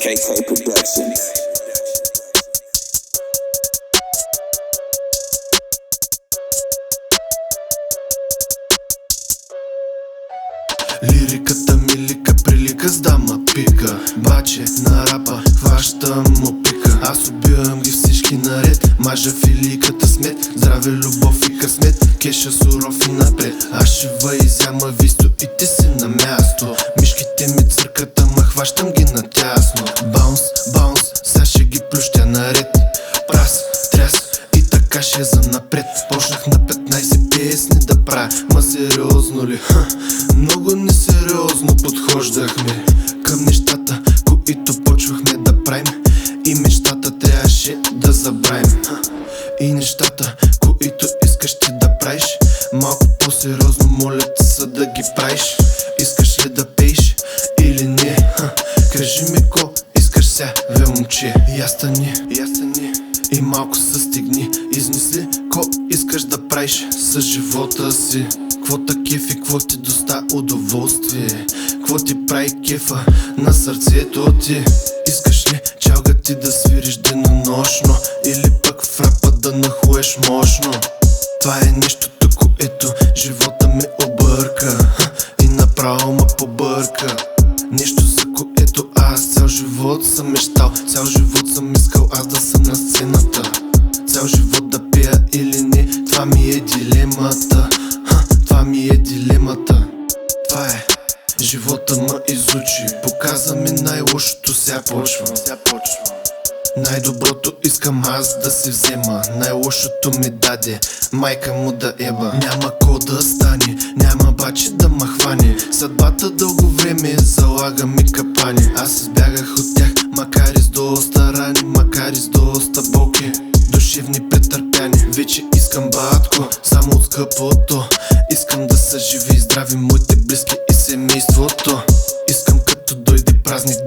KK Productions. Лириката ми лика, прилика с дама пика. Баче на рапа, хващам му пика. Аз убивам ги всички наред. Мажа филиката смет, здраве, любов и късмет. Кеша суров и напред. Аз шива изяма, ви стоите си на място. Мишките ми църкат, ама хващам ги на тясно. Баунс, баунс, сега ще ги плющя наред. Прас, тряс и така ще занапред. Почнах на 15 песни да правя. Ма сериозно ли? Много несериозно подхождахме към нещата, които почвахме да правим. И мечтата трябваше да забравим. И нещата, които искаш ти да правиш, малко по-сериозно моля ти са да ги правиш. Искаш ли да пееш или не? Кажи ми ко искаш ся, бе момче. Я стани и малко се стигни. Измисли ко искаш да правиш с живота си. Кво та кефи, кво ти доста удоволствие, кво ти прави кефа на сърцето ти. Искаш ли чалга ти да свириш денонощно, или пък в рапа да нахуеш мощно? Това е нещото, което живота ме обърка и направо ме побърка. Нещо, за което аз цял живот съм мечтал, цял живот съм искал аз да съм на сцената. Цял живот да пея или не, това ми е дилемата. Това ми е дилемата. Това е. Живота ме изучи, показа ми най-лошото, сега почвам. Най-доброто искам аз да си взема, най-лошото ми даде майка му да еба. Няма ко да стане, няма баче да ма хване. Съдбата дълго време залага ми капани. Аз избягах от тях, макар и с доста рани, макар и с доста болки, душевни претърпяни. Вече искам батко, само от скъпото. Искам да са живи и здрави моите близки и семейството. Искам като дойде празник